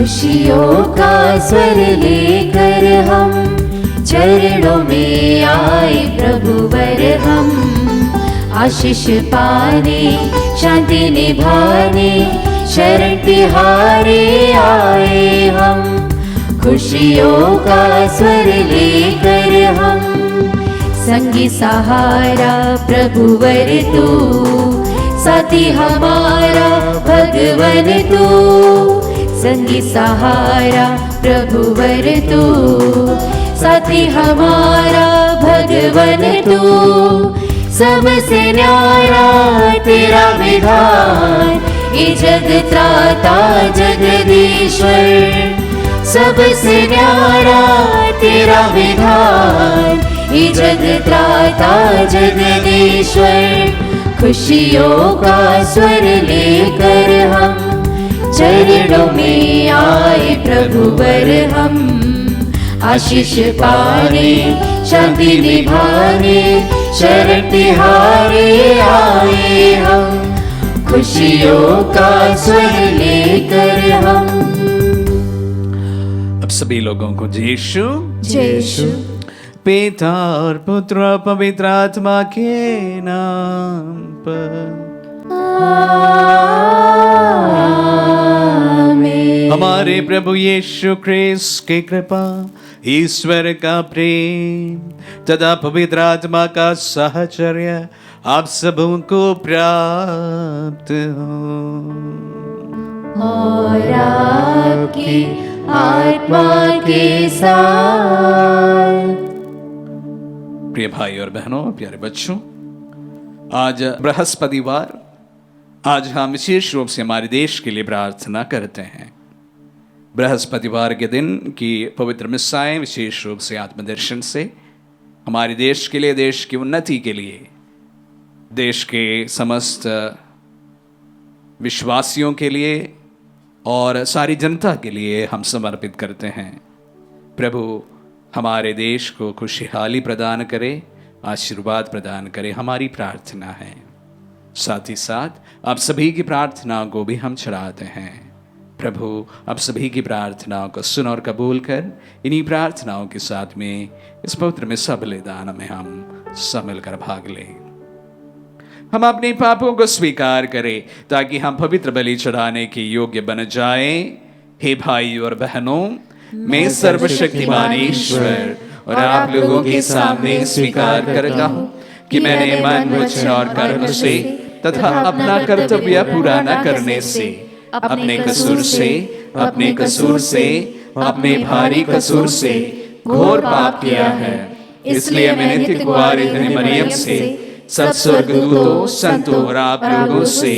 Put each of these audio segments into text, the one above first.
खुशियों का स्वर लेकर हम चरणों में आए प्रभुवर हम। आशीष पाने शांति निभाने शरण तिहारे आए हम। खुशियों का स्वर लेकर हम संगी सहारा प्रभुवर तू, साथी हमारा भगवन तू। संगी सहारा प्रभुवर तू, साथी हमारा भगवन तू। सबसे न्यारा तेरा विधान, ये जग त्राता जगदीश्वर। सबसे न्यारा तेरा विधान, ये जग त्राता जगदीश्वर। खुशियों का स्वर लेकर हम चरणों में आए प्रभुवर हम। आशीष पाने शांति निभाने शरण तिहारे आए हम। खुशियों का स्वर लेकर हम। अब सभी लोगों को यीशु यीशु पिता और पुत्र और पवित्र आत्मा के नाम पर आमीन। हमारे प्रभु यीशु ख्रिस्त की कृपा, ईश्वर का प्रेम तथा पवित्र आत्मा का साहचर्य आप सबों को प्राप्त हो। और आपकी आत्मा के साथ। प्रिय भाई और बहनों, प्यारे बच्चों, आज बृहस्पतिवार, आज हम विशेष रूप से हमारे देश के लिए प्रार्थना करते हैं। बृहस्पतिवार के दिन की पवित्र मिस्साएं विशेष रूप से आत्मदर्शन से हमारे देश के लिए, देश की उन्नति के लिए, देश के समस्त विश्वासियों के लिए और सारी जनता के लिए हम समर्पित करते हैं। प्रभु हमारे देश को खुशहाली प्रदान करे, आशीर्वाद प्रदान करे, हमारी प्रार्थना है। साथ ही साथ आप सभी की प्रार्थनाओं को भी हम चढ़ाते हैं। प्रभु आप सभी की प्रार्थनाओं को सुन और कबूल कर, इन्हीं प्रार्थनाओं के साथ में इस पवित्र में सब बलिदान में हम सब मिलकर भाग लें। हम अपने पापों को स्वीकार करें ताकि हम पवित्र बलि चढ़ाने के योग्य बन जाएं। हे भाई और बहनों, मैं सर्वशक्तिमान ईश्वर और आप लोगों के सामने स्वीकार करता हूँ कि मैंने मन, वचन और कर्म से तथा अपना कर्तव्य पूरा न करने से, अपने कसूर से, अपने भारी कसूर से घोर पाप किया है। इसलिए मैंने नित्य कुंवारी धन्य मरियम से, सब स्वर्गदूतों, संतों और आप लोगों से,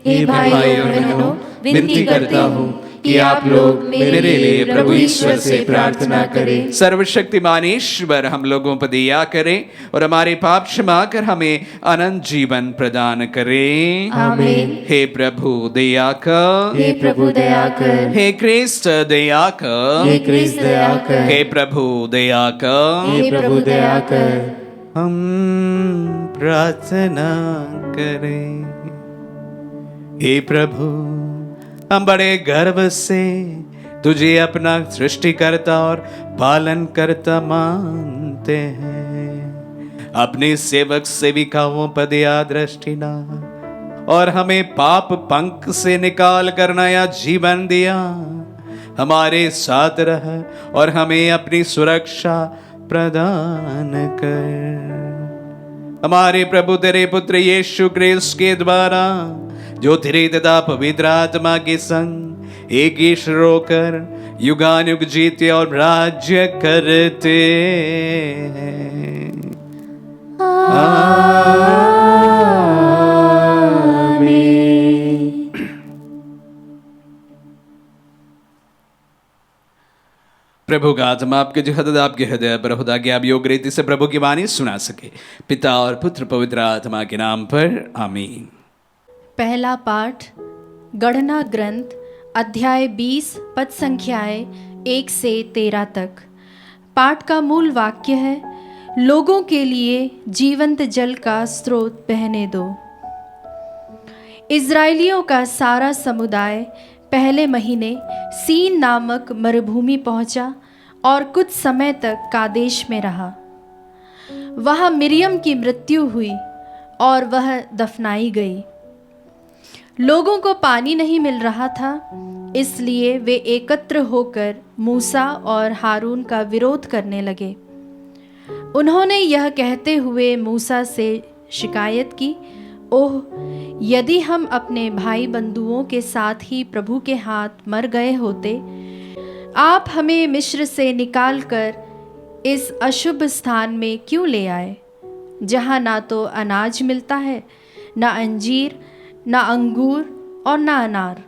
हे भाई और बहनों, विनती करता हूँ कि आप लोग मेरे लिए प्रभु ईश्वर से प्रार्थना करें। सर्वशक्तिमान ईश्वर हम लोगों पर दया करें और हमारे पाप क्षमा कर हमें अनंत जीवन प्रदान करें। आमीन। हे प्रभु दया कर, हे प्रभु दया कर। हे क्रिस्त दया कर, हे क्रिस्त दया कर। हे प्रभु दया कर, हे प्रभु दया कर। हम प्रार्थना करें। हे प्रभु, हम बड़े गर्व से तुझे अपना सृष्टिकर्ता और पालनकर्ता मानते हैं। अपने सेवक सेविकाओं पर दया दृष्टि ना और हमें पाप पंख से निकाल कर नया जीवन दिया। हमारे साथ रह और हमें अपनी सुरक्षा प्रदान कर। हमारे प्रभु तेरे पुत्र यीशु ख्रिस्त के द्वारा, जो तेरे तथा पवित्र आत्मा के संग एक ईश्वर होकर युगानुग जीते और राज्य करते हैं। आमीन। प्रभु का आत्मा आपके जो हृदय, आपके हृदय पर खुदा के आप योग्य रीति से प्रभु की वाणी सुना सके। पिता और पुत्र पवित्र आत्मा के नाम पर आमीन। पहला पाठ गणना ग्रंथ अध्याय 20 पद संख्याएं 1 से 13 तक। पाठ का मूल वाक्य है, लोगों के लिए जीवंत जल का स्रोत बहने दो। इज़राइलियों का सारा समुदाय पहले महीने सीन नामक मरुभूमि पहुंचा और कुछ समय तक कादेश में रहा। वहाँ मिरियम की मृत्यु हुई और वह दफनाई गई। लोगों को पानी नहीं मिल रहा था, इसलिए वे एकत्र होकर मूसा और हारून का विरोध करने लगे। उन्होंने यह कहते हुए मूसा से शिकायत की, ओह, यदि हम अपने भाई बंधुओं के साथ ही प्रभु के हाथ मर गए होते। आप हमें मिस्र से निकालकर इस अशुभ स्थान में क्यों ले आए, जहाँ ना तो अनाज मिलता है, ना अंजीर, ना अंगूर और ना अनार।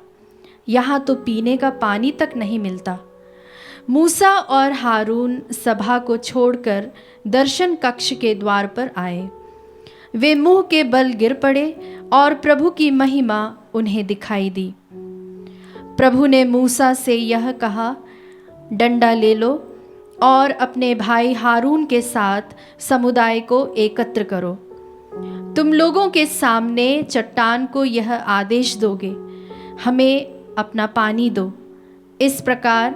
यहाँ तो पीने का पानी तक नहीं मिलता। मूसा और हारून सभा को छोड़कर दर्शन कक्ष के द्वार पर आए। वे मुंह के बल गिर पड़े और प्रभु की महिमा उन्हें दिखाई दी। प्रभु ने मूसा से यह कहा, डंडा ले लो और अपने भाई हारून के साथ समुदाय को एकत्र करो। तुम लोगों के सामने चट्टान को यह आदेश दोगे, हमें अपना पानी दो। इस प्रकार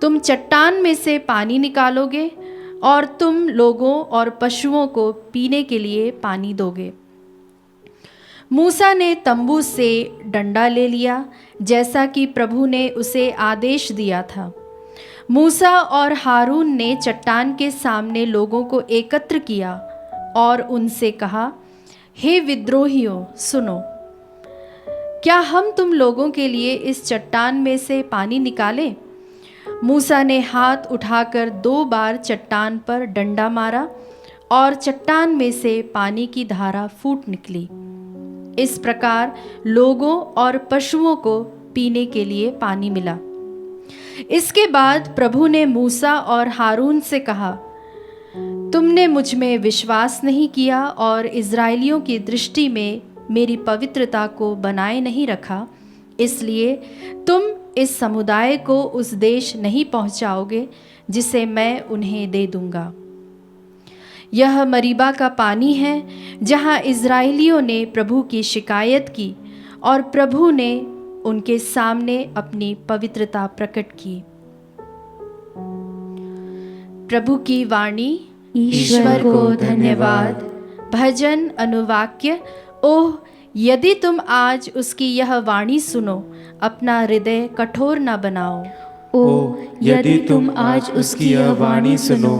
तुम चट्टान में से पानी निकालोगे और तुम लोगों और पशुओं को पीने के लिए पानी दोगे। मूसा ने तंबू से डंडा ले लिया, जैसा कि प्रभु ने उसे आदेश दिया था। मूसा और हारून ने चट्टान के सामने लोगों को एकत्र किया और उनसे कहा, हे विद्रोहियों, सुनो, क्या हम तुम लोगों के लिए इस चट्टान में से पानी निकालें? मूसा ने हाथ उठाकर 2 बार चट्टान पर डंडा मारा और चट्टान में से पानी की धारा फूट निकली। इस प्रकार लोगों और पशुओं को पीने के लिए पानी मिला। इसके बाद प्रभु ने मूसा और हारून से कहा, तुमने मुझ में विश्वास नहीं किया और इज़राइलियों की दृष्टि में मेरी पवित्रता को बनाए नहीं रखा, इसलिए तुम इस समुदाय को उस देश नहीं पहुंचाओगे जिसे मैं उन्हें दे दूंगा। यह मरीबा का पानी है जहां इज़राइलियों ने प्रभु की शिकायत की और प्रभु ने उनके सामने अपनी पवित्रता प्रकट की। प्रभु की वाणी। ईश्वर को धन्यवाद। भजन अनुवाक्य। ओह, यदि तुम आज उसकी यह वाणी सुनो, अपना हृदय कठोर न बनाओ। ओ यदि तुम आज उसकी यह वाणी सुनो,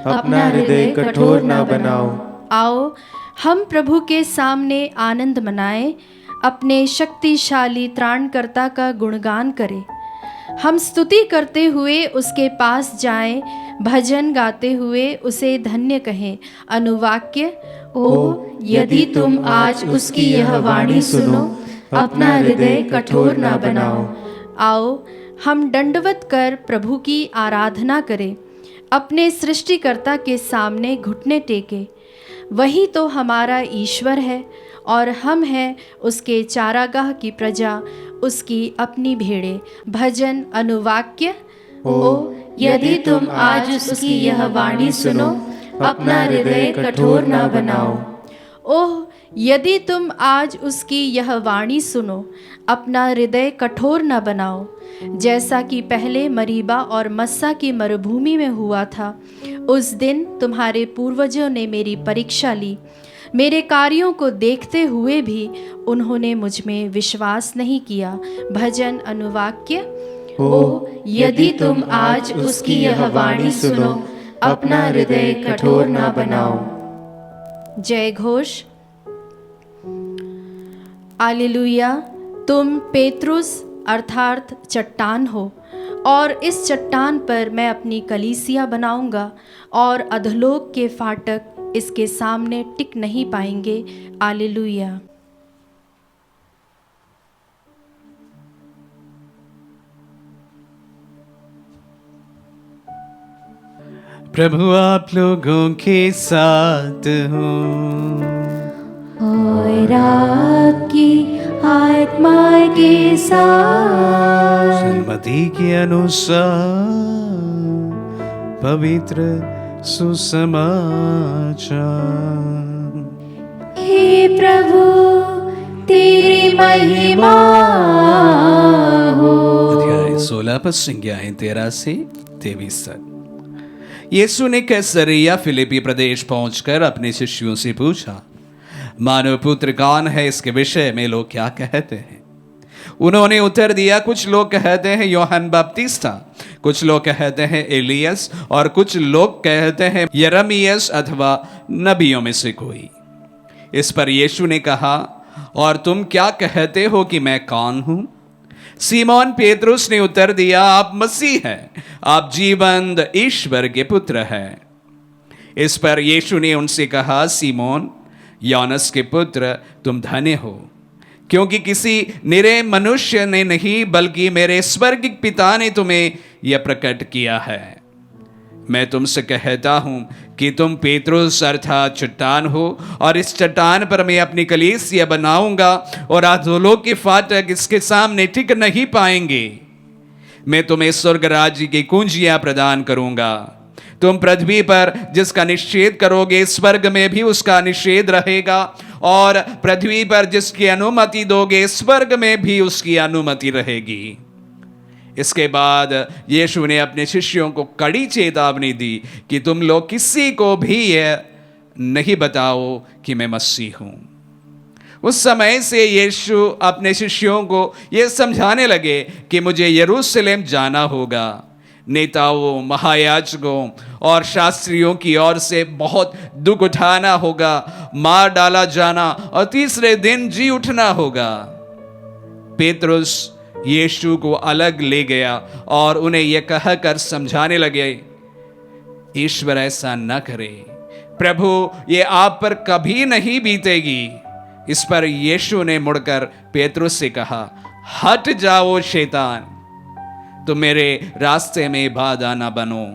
अपना हृदय कठोर न बनाओ। आओ हम प्रभु के सामने आनंद मनाएं, अपने शक्तिशाली त्राणकर्ता का गुणगान करें। हम स्तुति करते हुए उसके पास जाएं, भजन गाते हुए उसे धन्य कहें। अनुवाक्य। ओ यदि तुम आज उसकी यह वाणी सुनो, अपना हृदय कठोर न बनाओ। आओ हम दंडवत कर प्रभु की आराधना करें, अपने सृष्टिकर्ता के सामने घुटने टेके। वही तो हमारा ईश्वर है और हम हैं उसके चारागाह की प्रजा, उसकी अपनी भेड़ें। भजन अनुवाक्य। ओ यदि तुम आज उसकी यह वाणी सुनो, अपना हृदय कठोर न बनाओ। ओह यदि तुम आज उसकी यह वाणी सुनो, अपना हृदय कठोर न बनाओ, जैसा कि पहले मरीबा और मस्सा की मरुभूमि में हुआ था। उस दिन तुम्हारे पूर्वजों ने मेरी परीक्षा ली, मेरे कार्यों को देखते हुए भी उन्होंने मुझ में विश्वास नहीं किया। भजन अनुवाक्य। ओ यदि तुम आज उसकी यह वाणी सुनो, अपना हृदय कठोर न बनाओ। जय घोष। हालेलुया। तुम पेत्रुस अर्थात चट्टान हो और इस चट्टान पर मैं अपनी कलीसिया बनाऊंगा और अधोलोक के फाटक इसके सामने टिक नहीं पाएंगे। हालेलुया। प्रभु आप लोगों के साथ हो और आपकी आत्मा के साथ। सन्मति के अनुसार पवित्र सुसमाचार। हे प्रभु तेरी महिमा हो। 16 पद संज्ञाएं 13 से 23 तक। यीशु ने कैसरिया फिलिपी प्रदेश पहुंचकर अपने शिष्यों से पूछा, मानव पुत्र कौन है, इसके विषय में लोग क्या कहते हैं? उन्होंने उत्तर दिया, कुछ लोग कहते हैं यूहन्ना बपतिस्ता, कुछ लोग कहते हैं एलियस, और कुछ लोग कहते हैं यिर्मयाह अथवा नबियों में से कोई। इस पर यीशु ने कहा, और तुम क्या कहते हो कि मैं कौन हूं? सीमोन पेतरुस ने उत्तर दिया, आप मसीह हैं, आप जीवंत ईश्वर के पुत्र हैं। इस पर यीशु ने उनसे कहा, सीमोन योनस के पुत्र, तुम धन्य हो, क्योंकि किसी निरे मनुष्य ने नहीं बल्कि मेरे स्वर्गिक पिता ने तुम्हें यह प्रकट किया है। मैं तुमसे कहता हूं कि तुम पेतरुस अर्थात चट्टान हो, और इस चट्टान पर मैं अपनी कलीसिया बनाऊंगा, और अधोलोक के फाटक इसके सामने टिक नहीं पाएंगे। मैं तुम्हें स्वर्ग राज्य की कुंजियां प्रदान करूंगा। तुम पृथ्वी पर जिसका निषेध करोगे, स्वर्ग में भी उसका निषेध रहेगा, और पृथ्वी पर जिसकी अनुमति दोगे, स्वर्ग में भी उसकी अनुमति रहेगी। इसके बाद यीशु ने अपने शिष्यों को कड़ी चेतावनी दी कि तुम लोग किसी को भी यह नहीं बताओ कि मैं मसीह हूं। उस समय से यीशु अपने शिष्यों को यह समझाने लगे कि मुझे यरूशलेम जाना होगा, नेताओं, महायाजकों और शास्त्रियों की ओर से बहुत दुख उठाना होगा, मार डाला जाना और तीसरे दिन जी उठना होगा। पेतरुस यीशु को अलग ले गया और उन्हें यह कहकर समझाने लगे, ईश्वर ऐसा न करे, प्रभु ये आप पर कभी नहीं बीतेगी। इस पर यीशु ने मुड़कर पेतरुस से कहा, हट जाओ शैतान, तुम मेरे रास्ते में बाधा न बनो।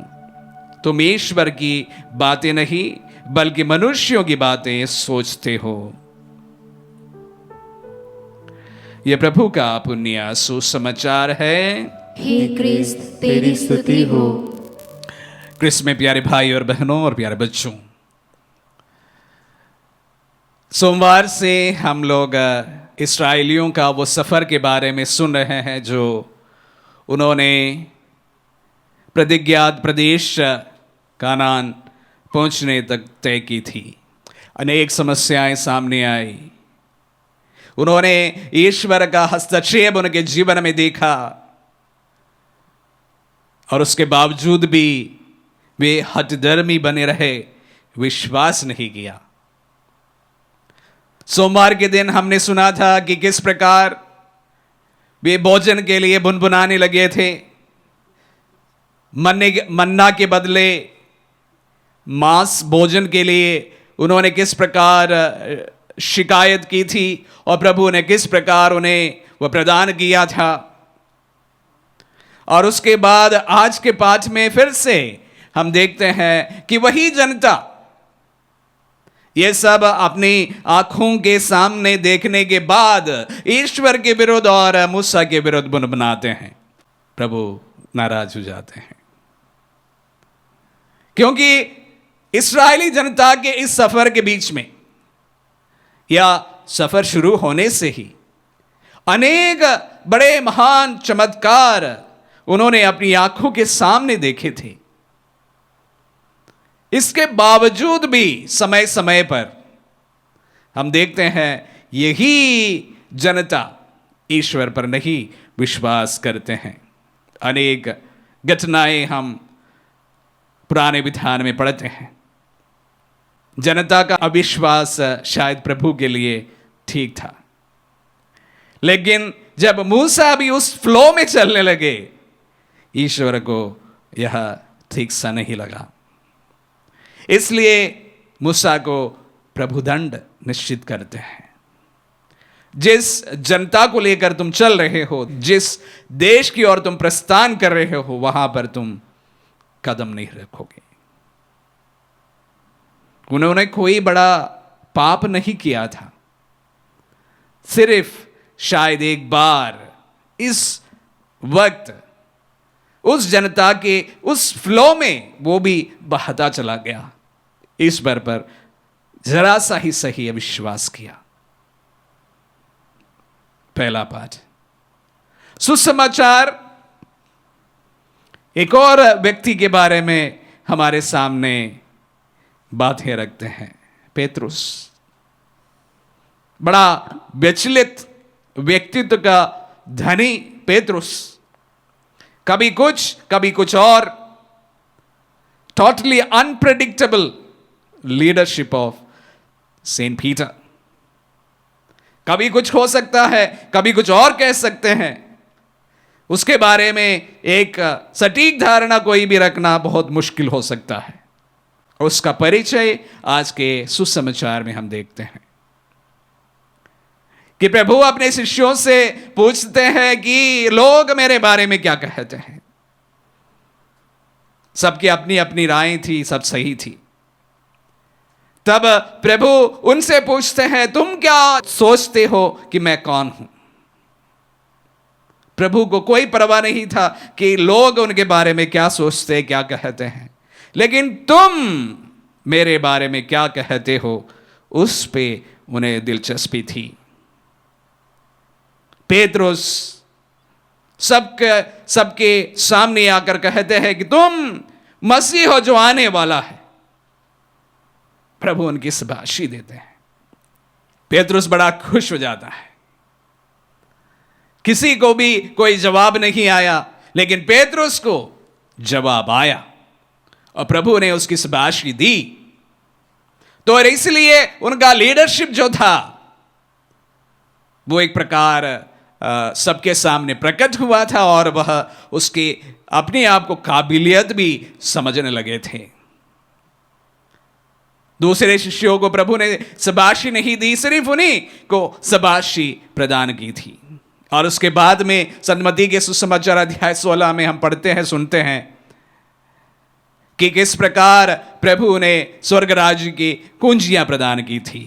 तुम ईश्वर की बातें नहीं बल्कि मनुष्यों की बातें सोचते हो। यह प्रभु का पुण्य सुसमाचार है। हे क्रिस्त तेरी स्तुति हो। क्रिस्त में प्यारे भाई और बहनों और प्यारे बच्चों, सोमवार से हम लोग इस्राएलियों का वो सफ़र के बारे में सुन रहे हैं जो उन्होंने प्रतिज्ञात प्रदेश कानान पहुंचने तक तय की थी। अनेक समस्याएं सामने आई। उन्होंने ईश्वर का हस्तक्षेप उनके जीवन में देखा, और उसके बावजूद भी वे हठधर्मी बने रहे, विश्वास नहीं किया। सोमवार के दिन हमने सुना था कि किस प्रकार वे भोजन के लिए बुनबुनाने लगे थे। मन्ना के बदले मांस भोजन के लिए उन्होंने किस प्रकार शिकायत की थी, और प्रभु ने किस प्रकार उन्हें वह प्रदान किया था। और उसके बाद आज के पाठ में फिर से हम देखते हैं कि वही जनता ये सब अपनी आंखों के सामने देखने के बाद ईश्वर के विरुद्ध और मूसा के विरुद्ध बुनबुनाते हैं। प्रभु नाराज हो जाते हैं, क्योंकि इस्राएली जनता के इस सफर के बीच में या सफर शुरू होने से ही अनेक बड़े महान चमत्कार उन्होंने अपनी आंखों के सामने देखे थे। इसके बावजूद भी समय समय पर हम देखते हैं यही जनता ईश्वर पर नहीं विश्वास करते हैं। अनेक घटनाएं हम पुराने विधान में पढ़ते हैं। जनता का अविश्वास शायद प्रभु के लिए ठीक था, लेकिन जब मूसा भी उस फ्लो में चलने लगे, ईश्वर को यह ठीक सा नहीं लगा। इसलिए मूसा को प्रभु दंड निश्चित करते हैं। जिस जनता को लेकर तुम चल रहे हो, जिस देश की ओर तुम प्रस्थान कर रहे हो, वहां पर तुम कदम नहीं रखोगे। उन्होंने कोई बड़ा पाप नहीं किया था, सिर्फ शायद एक बार इस वक्त उस जनता के उस फ्लो में वो भी बहता चला गया। ईश्वर पर जरा सा ही सही अविश्वास किया। पहला पाठ सुसमाचार एक और व्यक्ति के बारे में हमारे सामने बातें रखते हैं, पेतरुस। बड़ा विचलित व्यक्तित्व का धनी पेतरुस, कभी कुछ और, totally unpredictable leadership of Saint Peter. कभी कुछ हो सकता है, कभी कुछ और कह सकते हैं। उसके बारे में एक सटीक धारणा कोई भी रखना बहुत मुश्किल हो सकता है। उसका परिचय आज के सुसमाचार में हम देखते हैं कि प्रभु अपने शिष्यों से पूछते हैं कि लोग मेरे बारे में क्या कहते हैं। सबकी अपनी अपनी राय थी, सब सही थी। तब प्रभु उनसे पूछते हैं, तुम क्या सोचते हो कि मैं कौन हूं? प्रभु को कोई परवाह नहीं था कि लोग उनके बारे में क्या सोचते, क्या कहते हैं, लेकिन तुम मेरे बारे में क्या कहते हो, उस पे उन्हें दिलचस्पी थी। पेतरुस सबके सामने आकर कहते हैं कि तुम मसीह हो जो आने वाला है। प्रभु उनकी शाबाशी देते हैं। पेतरुस बड़ा खुश हो जाता है। किसी को भी कोई जवाब नहीं आया, लेकिन पेतरुस को जवाब आया और प्रभु ने उसकी शाबाशी दी। तो इसलिए उनका लीडरशिप जो था वो एक प्रकार सबके सामने प्रकट हुआ था और वह उसके अपने आप को काबिलियत भी समझने लगे थे। दूसरे शिष्यों को प्रभु ने शाबाशी नहीं दी, सिर्फ उन्हीं को शाबाशी प्रदान की थी। और उसके बाद में सन्मति के सुसमाचार अध्याय 16 में हम पढ़ते हैं, सुनते हैं कि किस प्रकार प्रभु ने स्वर्ग राज्य की कुंजियां प्रदान की थी।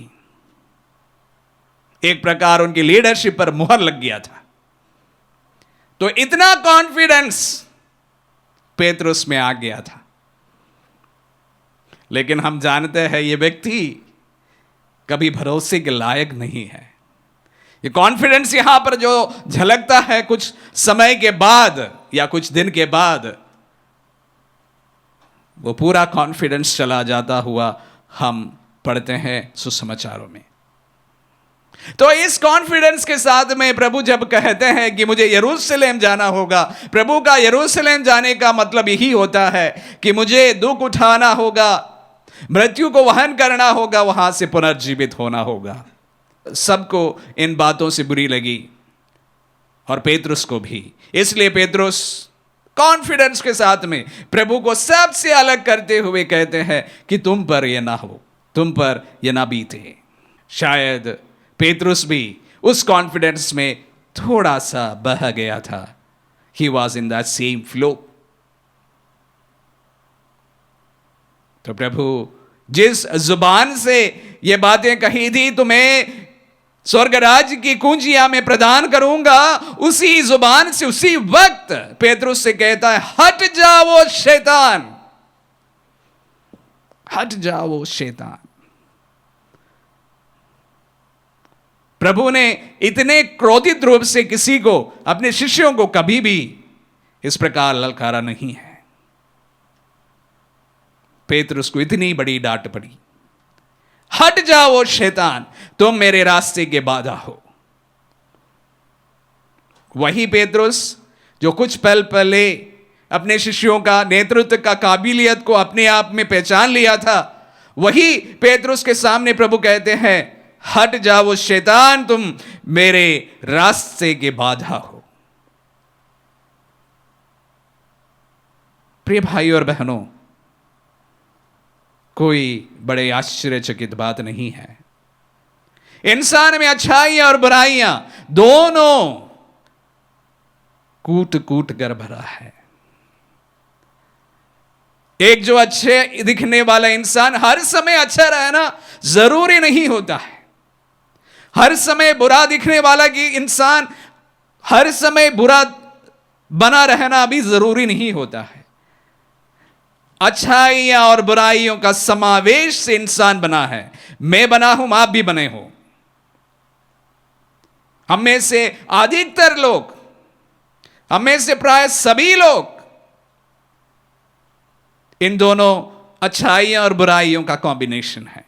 एक प्रकार उनकी लीडरशिप पर मुहर लग गया था। तो इतना कॉन्फिडेंस पेतरुस में आ गया था। लेकिन हम जानते हैं ये व्यक्ति कभी भरोसे के लायक नहीं है। ये कॉन्फिडेंस यहां पर जो झलकता है कुछ समय के बाद या कुछ दिन के बाद, वो पूरा कॉन्फिडेंस चला जाता हुआ हम पढ़ते हैं सुसमाचारों में। तो इस कॉन्फिडेंस के साथ में प्रभु जब कहते हैं कि मुझे यरूशलेम जाना होगा, प्रभु का यरूशलेम जाने का मतलब यही होता है कि मुझे दुख उठाना होगा, मृत्यु को वहन करना होगा, वहां से पुनर्जीवित होना होगा। सबको इन बातों से बुरी लगी और पेतरुस को भी। इसलिए पेतरुस कॉन्फिडेंस के साथ में प्रभु को सबसे अलग करते हुए कहते हैं कि तुम पर यह ना हो, तुम पर यह ना बीते। शायद पेतरुस भी उस कॉन्फिडेंस में थोड़ा सा बह गया था। He was in that same flow. तो प्रभु जिस जुबान से ये बातें कही थी, तुम्हें स्वर्ग राज्य की कुंजियां में प्रदान करूंगा, उसी जुबान से उसी वक्त पेतरुस से कहता है, हट जाओ शैतान, हट जाओ शैतान। प्रभु ने इतने क्रोधित रूप से किसी को, अपने शिष्यों को कभी भी इस प्रकार ललकारा नहीं है। पेतरुस को इतनी बड़ी डांट पड़ी, हट जाओ शैतान, तुम मेरे रास्ते के बाधा हो। वही पेतरुस जो कुछ पल पहले अपने शिष्यों का नेतृत्व का काबिलियत को अपने आप में पहचान लिया था, वही पेतरुस के सामने प्रभु कहते हैं, हट जाओ शैतान, तुम मेरे रास्ते के बाधा हो। प्रिय भाई और बहनों, कोई बड़े आश्चर्यचकित बात नहीं है। इंसान में अच्छाइयां और बुराइयां दोनों कूट कूट कर भरा है। एक जो अच्छे दिखने वाला इंसान, हर समय अच्छा रहना जरूरी नहीं होता है। हर समय बुरा दिखने वाला कि इंसान हर समय बुरा बना रहना भी जरूरी नहीं होता है। अच्छाइयां और बुराइयों का समावेश से इंसान बना है। मैं बना हूं, आप भी बने हो। हम में से अधिकतर लोग, हम में से प्राय सभी लोग इन दोनों अच्छाइयां और बुराइयों का कॉम्बिनेशन है।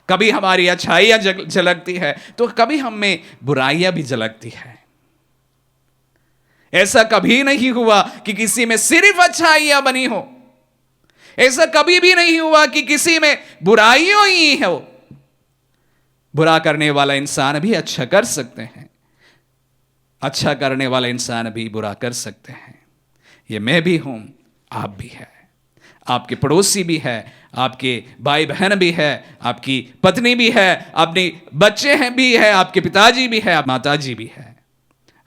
कभी हमारी अच्छाइयां झलकती है तो कभी हम में बुराइयां भी झलकती है। ऐसा कभी नहीं हुआ कि किसी में सिर्फ अच्छाइयां बनी हो, ऐसा कभी भी नहीं हुआ कि किसी में बुराइयों ही हो। बुरा करने वाला इंसान भी अच्छा कर सकते हैं, अच्छा करने वाला इंसान भी बुरा कर सकते हैं। ये मैं भी हूं, आप भी है, आपके पड़ोसी भी है, आपके भाई बहन भी है, आपकी पत्नी भी है, अपने बच्चे हैं भी है, आपके पिताजी भी है, माताजी भी है।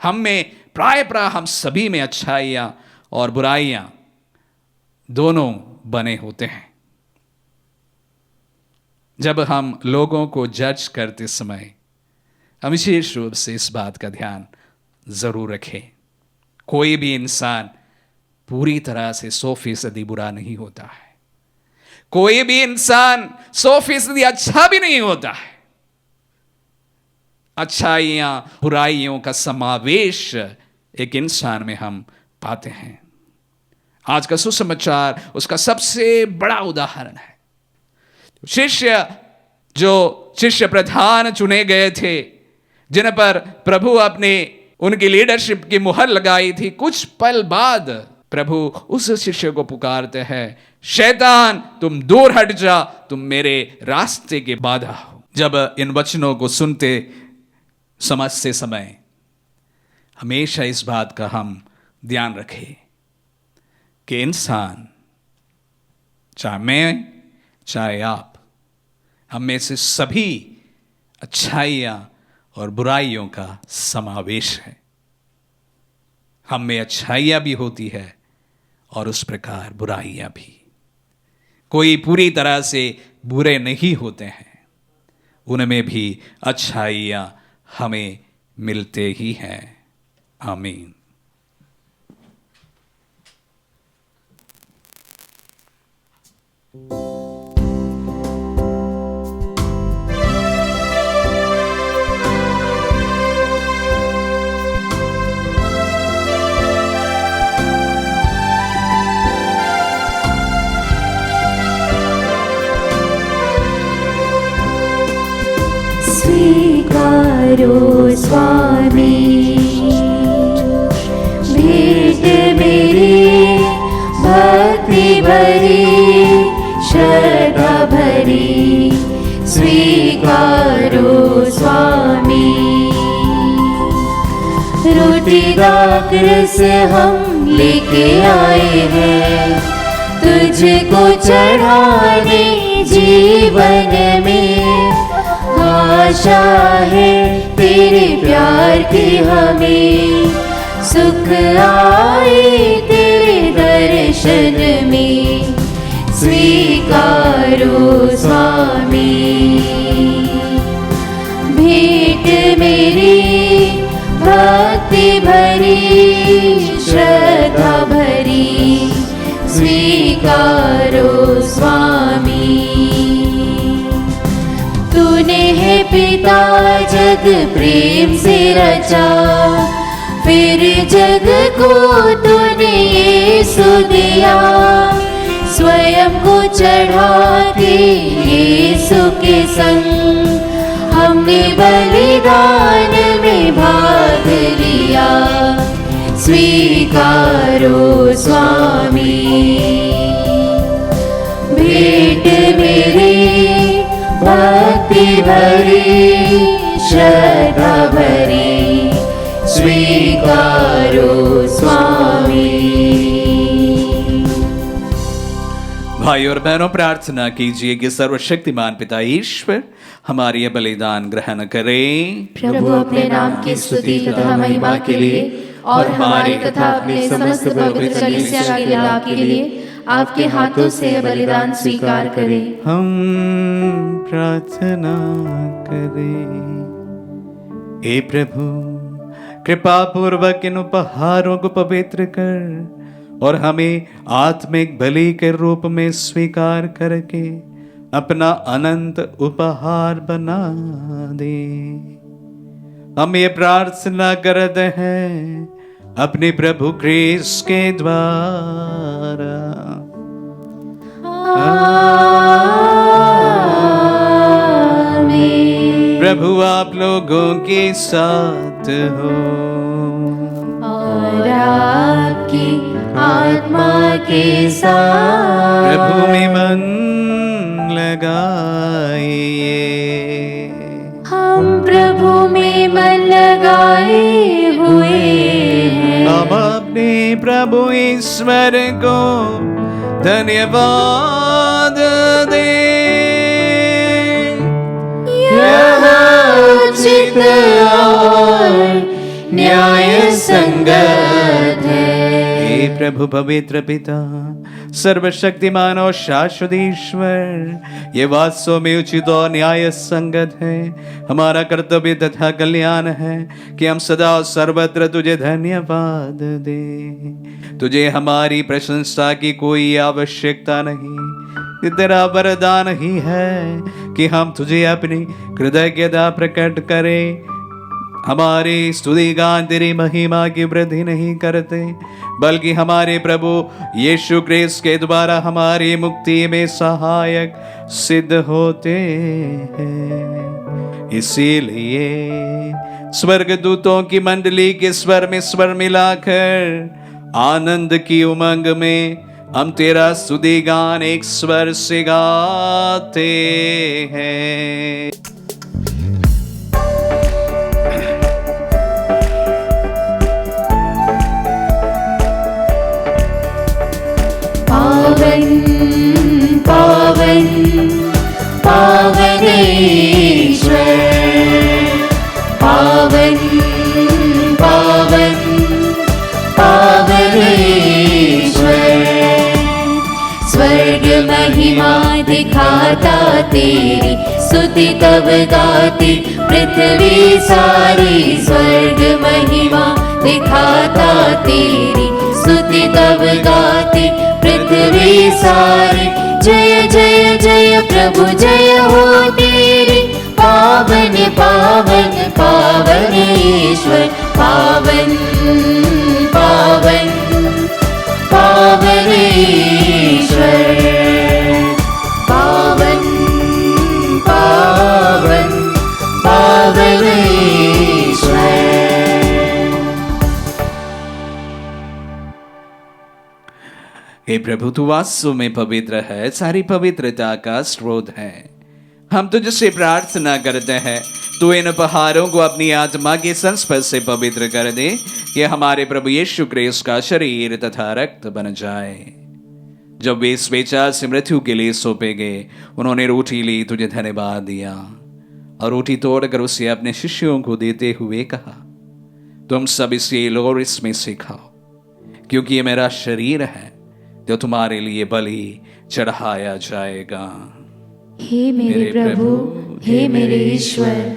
हम में प्राय हम सभी में अच्छाइयां और बुराइयां दोनों बने होते हैं। जब हम लोगों को जज करते समय हम विशेष रूप से इस बात का ध्यान जरूर रखें, कोई भी इंसान पूरी तरह से 100% बुरा नहीं होता है, कोई भी इंसान 100% अच्छा भी नहीं होता है। अच्छाइयां बुराइयों का समावेश एक इंसान में हम पाते हैं। आज का सुसमाचार उसका सबसे बड़ा उदाहरण है। जो शिष्य प्रधान चुने गए थे, जिन पर प्रभु अपने उनकी लीडरशिप की मुहर लगाई थी, कुछ पल बाद प्रभु उस शिष्य को पुकारते हैं, शैतान तुम दूर हट जा, तुम मेरे रास्ते के बाधा हो। जब इन वचनों को सुनते समझते समय हमेशा इस बात का हम ध्यान रखें कि इंसान, चाहे मैं चाहे आप, हम में से सभी अच्छाइयां और बुराइयों का समावेश है। हम में अच्छाइयां भी होती है और उस प्रकार बुराइयां भी। कोई पूरी तरह से बुरे नहीं होते हैं, उनमें भी अच्छाइयां हमें मिलते ही हैं। आमीन। स्वीकारो स्वामी भेंट मेरी भक्ति भरी श्रद्धा भरी। स्वीकारो स्वामी रोटी दाखरस हम लेके आए हैं, तुझको चढ़ाने जीवन में। आशा है तेरे प्यार की हमें, सुख आए तेरे दर्शन में। स्वीकारो स्वामी भेंट मेरी भक्ति भरी श्रद्धा भरी। स्वीकारो स्वामी तूने है पिता जग प्रेम से रचा, फिर जग को तूने यीशु दिया। स्वयं को चढ़ा के यीशु के संग हमने बलिदान में भाग लिया। स्वीकारो स्वामी भेंट मेरी भक्ति भरी श्रद्धा भरी। स्वीकारो स्वामी। भाई और बहनों, प्रार्थना कीजिए कि सर्वशक्तिमान पिता ईश्वर हमारी यह बलिदान ग्रहण करें। प्रभु अपने नाम की स्तुति तथा महिमा के लिए और हमारे तथा अपने समस्त पवित्र कलीसिया के लाभ के लिए आपके हाथों से यह बलिदान स्वीकार करें। हम प्रार्थना करें। हे प्रभु, कृपा पूर्वक इन उपहारों को पवित्र कर और हमें आत्मिक बलि के रूप में स्वीकार करके अपना अनंत उपहार बना दे। हम ये प्रार्थना करते हैं अपने प्रभु क्रिस्त के द्वारा। आमीन। प्रभु आप लोगों के साथ हो। और आपकी आत्मा के साथ। प्रभु में मन लगाइए। हम प्रभु में मन लगाए हुए हैं। हम अपने प्रभु ईश्वर को धन्यवाद दें। यह उचित और न्याय संगत है। हे प्रभु पवित्र पिता, सर्वशक्तिमान और शाश्वत ईश्वर, ये वास्तव में उचित और न्याय संगत है। हमारा कर्तव्य तथा कल्याण है कि हम सदा और सर्वत्र तुझे धन्यवाद दें। तुझे हमारी प्रशंसा की कोई आवश्यकता नहीं। ये तेरा वरदान ही है कि हम तुझे अपनी कृतज्ञता प्रकट करें। हमारे स्तुति गान तेरी महिमा की वृद्धि नहीं करते, बल्कि हमारे प्रभु यीशु क्रिस्त के द्वारा हमारी मुक्ति में सहायक सिद्ध होते हैं। इसीलिए स्वर्गदूतों की मंडली के स्वर में स्वर मिलाकर आनंद की उमंग में हम तेरा स्तुति गान एक स्वर से गाते हैं। पावन पावन पावनेश्वर, पावन पावन पावनेश्वर। स्वर्ग महिमा दिखाता तेरी, स्तुति तब गाती पृथ्वी सारी। स्वर्ग महिमा दिखाता तेरी, स्तुति तब गाती पृथ्वी सारी। जय जय जय प्रभु जय हो तेरी, पावन पावन पावनेश्वर। पावन पावन पावनेश्वर, पावन पावन पावनेश्वर। हे प्रभु तू वास्तव में पवित्र है, सारी पवित्रता का स्रोत है। हम तुझसे प्रार्थना करते हैं तू इन उपहारों को अपनी आत्मा के संस्पर्श से पवित्र कर दे, कि हमारे प्रभु यीशु क्रिस्त का शरीर तथा रक्त बन जाए। जब वे स्वेच्छा से मृत्यु के लिए सौंपे गए, उन्होंने रोटी ली, तुझे धन्यवाद दिया और रोटी तोड़कर उसे अपने शिष्यों को देते हुए कहा, तुम सब इसे लो और इसमें से खाओ, क्योंकि ये मेरा शरीर है जो तुम्हारे लिए बलि चढ़ाया जाएगा। हे मेरे प्रभु, हे मेरे ईश्वर।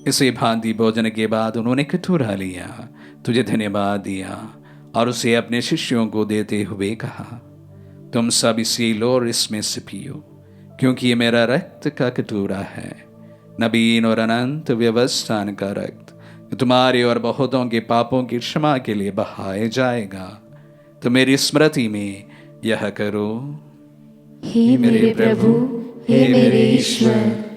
इसे भांति भोजन के बाद उन्होंने कटोरा लिया, तुझे धन्यवाद दिया और उसे अपने शिष्यों को देते हुए कहा, तुम सब इसे लो और इसमें से पियो, क्योंकि ये मेरा रक्त का कटोरा है, नवीन और अनंत व्यवस्थान का रक्त, तुम्हारे और बहुतों के पापों की क्षमा के लिए बहाया जाएगा। तो मेरी स्मृति में यह करो। हे मेरे प्रभु, हे मेरे ईश्वर।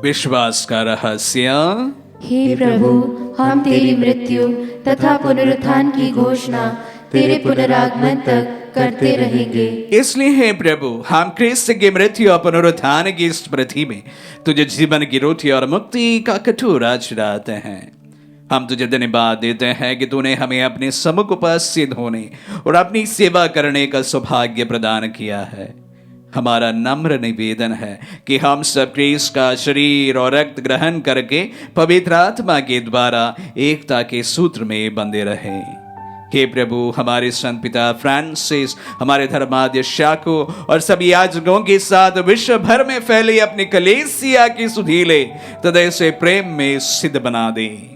विश्वास का रहस्य। हे प्रभु, हम तेरी मृत्यु तथा पुनरुत्थान की घोषणा तेरे पुनरागमन तक करते रहेंगे। इसलिए हे प्रभु, हम क्रिस्त की मृत्यु और पुनरुत्थान की स्मृति में तुझे जीवन की रोटी और मुक्ति का कटोरा चढ़ाते हैं। हम तुझे धन्यवाद देते हैं कि तूने हमें अपने सम्मुख उपस्थित होने और अपनी सेवा करने का सौभाग्य प्रदान किया है। हमारा नम्र निवेदन है कि हम सब क्रिस्त का शरीर और रक्त ग्रहण करके पवित्र आत्मा के द्वारा एकता के सूत्र में बंधे रहें। हे प्रभु, हमारे संत पिता फ्रांसिस, हमारे धर्माध्यक्षों और सभी याजकों के साथ विश्व भर में फैली अपनी कलीसिया की सुधीले हृदय से प्रेम में सिद्ध बना दे।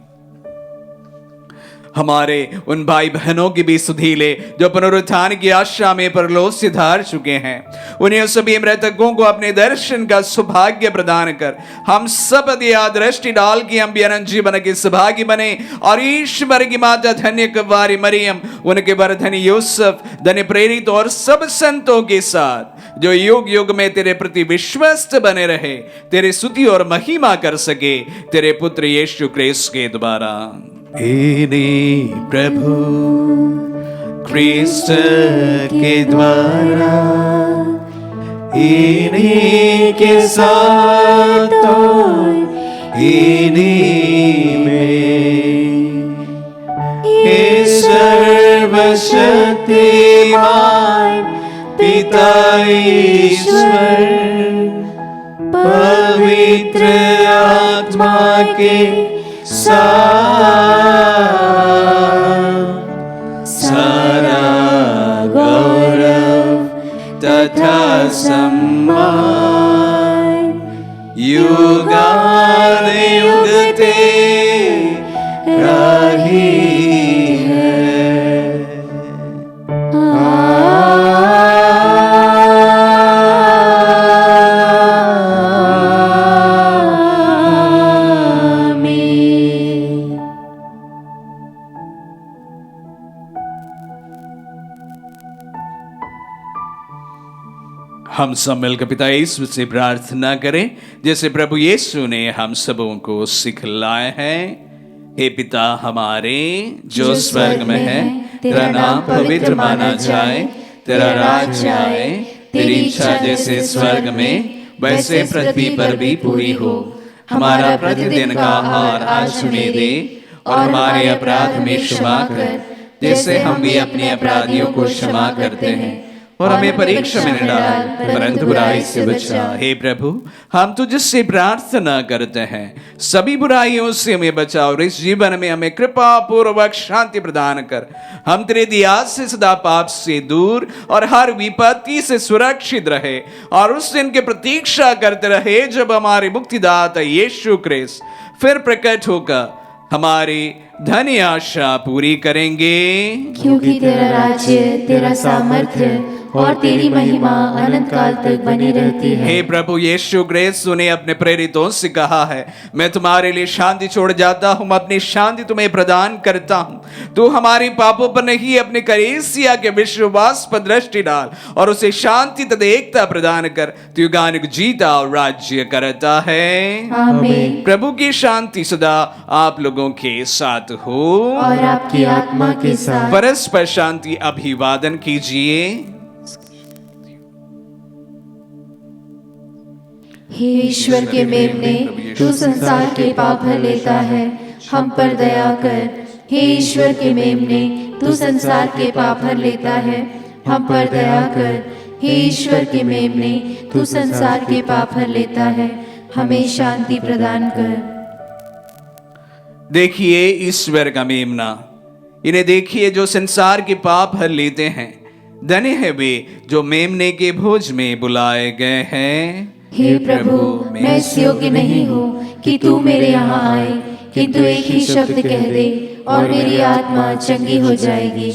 हमारे उन भाई बहनों की भी सुधीले जो पुनरुत्थान की आशा में परलोक से धार चुके हैं, उन्हें सभी मृतकों को अपने दर्शन का सौभाग्य प्रदान कर हम सब दृष्टि डाल के हम भी अनंत जीवन के सौभाग्य बने और ईश्वर की माता धन्य कुंवारी मरियम, उनके वर धन्य यूसुफ, धन्य प्रेरित और सब संतों के साथ जो युग युग में तेरे प्रति विश्वस्त बने रहे, तेरे स्तुति और महिमा कर सके तेरे पुत्र यीशु क्रिस्त के द्वारा। इन्हीं प्रभु क्रिस्त के द्वारा, इन्हीं के साथ और इन्हीं में सर्वशक्तिमान पिता ईश्वर पवित्र आत्मा के सारा गौरव तथा सम्मान युगानुयुग तेरा ही है। हम सब मिलकर पिता यीशु से प्रार्थना करें जैसे प्रभु यीशु ने हम सबों को सिखलाया है। हे पिता हमारे जो स्वर्ग में है, तेरा नाम पवित्र माना जाए, तेरा राज्य आए, तेरी इच्छा जैसे स्वर्ग में वैसे पृथ्वी पर भी पूरी हो। हमारा प्रतिदिन का आहार आज हमें दे और हमारे अपराध में क्षमा कर जैसे हम भी अपने अपराधियों को क्षमा करते हैं, और हमें परीक्षा में न डाल परंतु बुराई से बचा। हे प्रभु, हम तुझसे प्रार्थना करते हैं सभी बुराइयों से हमें बचाओ और इस जीवन में हमें कृपा पूर्वक शांति प्रदान कर। हम तेरे दया से सदा पाप से दूर और हर विपत्ति से सुरक्षित रहे और उस दिन की प्रतीक्षा करते रहे जब हमारे मुक्तिदाता यीशु क्रिस्त फिर प्रकट होकर हमारी धन्य आशा पूरी करेंगे। क्योंकि तेरा राज्य, तेरा सामर्थ्य और तेरी महिमा अनंत काल तक बनी रहती है। हे प्रभु यीशु क्रिस्त, तूने अपने प्रेरितों से कहा है, मैं तुम्हारे लिए शांति छोड़ जाता हूँ, अपनी शांति तुम्हें प्रदान करता हूँ। तू हमारे पापों पर नहीं अपने कलीसिया के विश्वास पर दृष्टि डाल और उसे शांति तथा एकता प्रदान कर। तू युगानुयुग जीता और राज्य करता है। आमीन। प्रभु की शांति सदा आप लोगों के साथ हो और आपकी आत्मा के साथ। परस्पर शांति अभिवादन कीजिए। हे ईश्वर के मेमने, तू संसार के पाप भर लेता है, हम पर दया कर। हे ईश्वर के मेमने, तू संसार के पाप भर लेता है, हम पर दया कर। हे ईश्वर के मेमने, तू संसार के पाप भर लेता है, हमें शांति प्रदान कर। देखिए ईश्वर का मेमना, इन्हें देखिए जो संसार के पाप हर लेते हैं। धन्य है वे जो मेमने के भोज में बुलाए गए हैं। हे प्रभु, मैं इस योग्य नहीं हूँ कि तू मेरे यहाँ आए, किंतु एक ही शब्द कह दे और मेरी आत्मा चंगी हो जाएगी।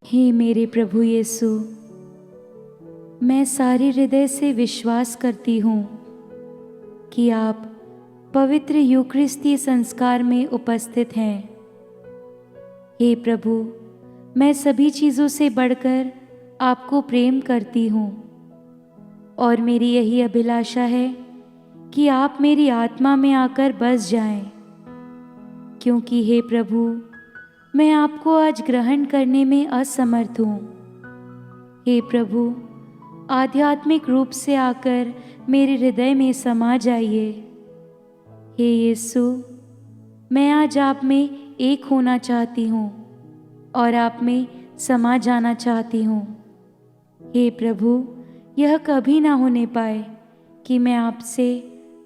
हे मेरे प्रभु यीशु, मैं सारे हृदय से विश्वास करती हूँ कि आप पवित्र यूकरिस्तीय संस्कार में उपस्थित हैं। हे प्रभु, मैं सभी चीज़ों से बढ़कर आपको प्रेम करती हूँ और मेरी यही अभिलाषा है कि आप मेरी आत्मा में आकर बस जाएं, क्योंकि हे प्रभु, मैं आपको आज ग्रहण करने में असमर्थ हूँ। हे प्रभु, आध्यात्मिक रूप से आकर मेरे हृदय में समा जाइए। हे यीशु, मैं आज आप में एक होना चाहती हूँ और आप में समा जाना चाहती हूँ। हे प्रभु, यह कभी ना होने पाए कि मैं आपसे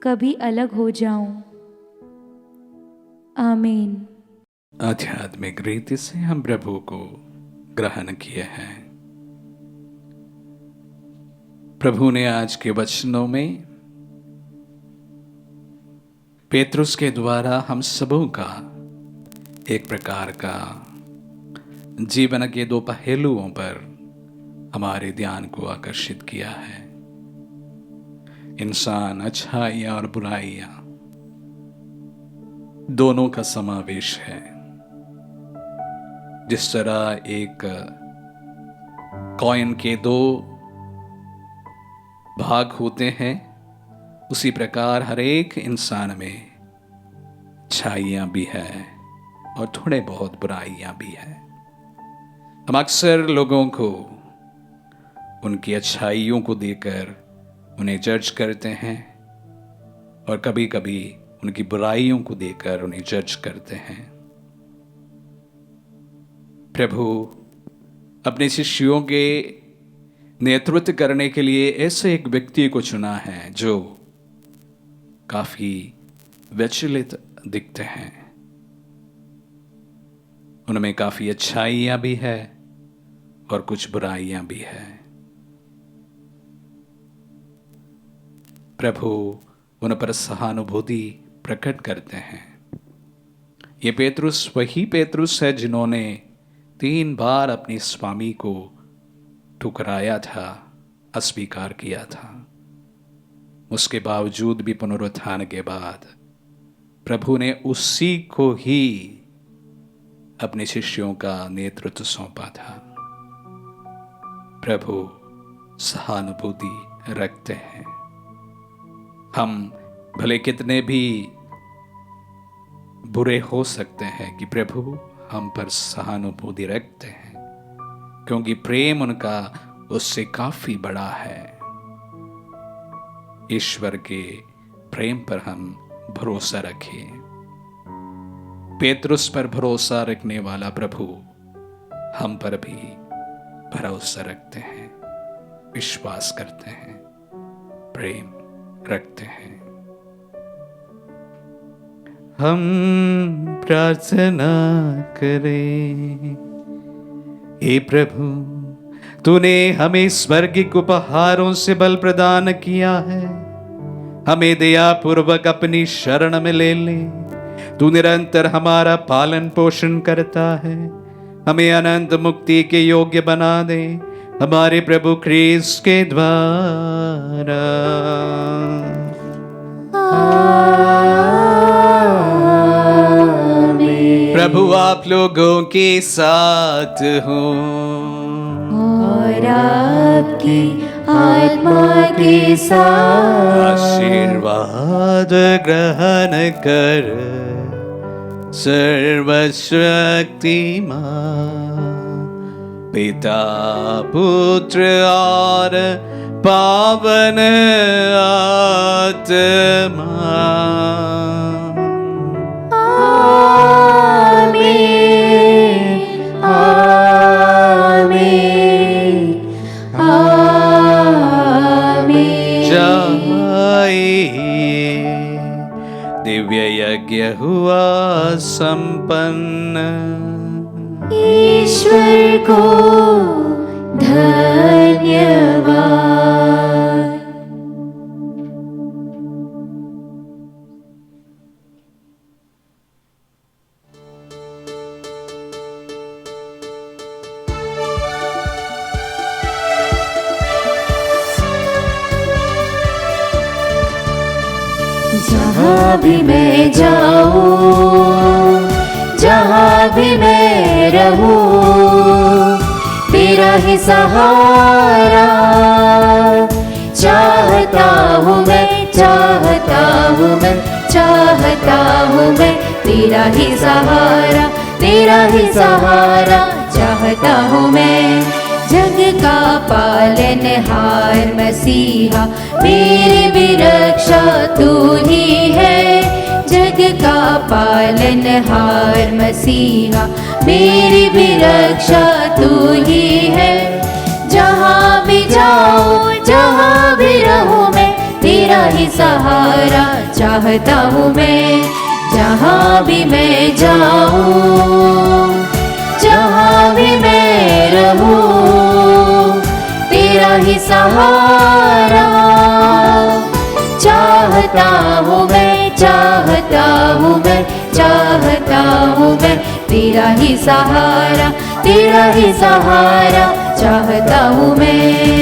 कभी अलग हो जाऊं। आमीन। आध्यात्मिक रीति से हम प्रभु को ग्रहण किए हैं। प्रभु ने आज के वचनों में पेतरुस के द्वारा हम सबों का एक प्रकार का जीवन के दो पहलुओं पर हमारे ध्यान को आकर्षित किया है। इंसान अच्छाइयाँ और बुराइयाँ दोनों का समावेश है। जिस तरह एक कॉइन के दो भाग होते हैं, उसी प्रकार हर एक इंसान में अच्छाइयाँ भी है और थोड़े बहुत बुराइयाँ भी है। हम अक्सर लोगों को उनकी अच्छाइयों को देकर उन्हें जज करते हैं और कभी कभी उनकी बुराइयों को देकर उन्हें जज करते हैं। प्रभु अपने शिष्यों के नेतृत्व करने के लिए ऐसे एक व्यक्ति को चुना है जो काफी विचलित दिखते हैं। उनमें काफी अच्छाइयां भी है और कुछ बुराइयां भी है। प्रभु उन पर सहानुभूति प्रकट करते हैं। ये पेतरुस वही पेतरुस है जिन्होंने 3 बार अपने स्वामी को ठुकराया था, अस्वीकार किया था। उसके बावजूद भी पुनरुत्थान के बाद प्रभु ने उसी को ही अपने शिष्यों का नेतृत्व सौंपा था। प्रभु सहानुभूति रखते हैं। हम भले कितने भी बुरे हो सकते हैं कि प्रभु हम पर सहानुभूति रखते हैं, क्योंकि प्रेम उनका उससे काफी बड़ा है। ईश्वर के प्रेम पर हम भरोसा रखें। पेतरुस पर भरोसा रखने वाला प्रभु हम पर भी भरोसा रखते हैं, विश्वास करते हैं, प्रेम रखते हैं। हम प्रार्थना करें। हे प्रभु, तूने हमें स्वर्गिक उपहारों से बल प्रदान किया है। हमें दया पूर्वक अपनी शरण में ले ले। तू निरंतर हमारा पालन पोषण करता है। हमें अनंत मुक्ति के योग्य बना दे, हमारे प्रभु क्रिस्त के द्वारा। प्रभु आप लोगों के साथ हो और आपकी आत्मा के साथ। आशीर्वाद ग्रहण कर सर्वशक्तिमान पिता पुत्र और पावन आत्मा। आमीन, आमीन, आमीन। जाइए, दिव्य यज्ञ हुआ संपन्न। ईश्वर को धन्यवाद। जहाँ भी मैं जाऊँ, जहाँ भी मैं रहूँ, तेरा ही सहारा चाहता हूँ मैं, चाहता हूँ मैं, चाहता हूँ मैं। तेरा ही सहारा, तेरा ही सहारा चाहता हूँ मैं। जग का पालनहार मसीहा, मेरी भी रक्षा तू ही है। जग जग का पालनहार मसीहा, मेरी भी रक्षा तू ही है। जहाँ भी जाऊँ जहाँ भी रहूँ मैं, तेरा ही सहारा चाहता हूँ मैं। जहाँ भी मैं जाऊँ जहाँ भी मैं रहूँ, तेरा ही सहारा चाहता हूँ मैं, चाहता हूँ मैं, चाहता हूँ मैं। तेरा ही सहारा, तेरा ही सहारा चाहता हूँ मैं।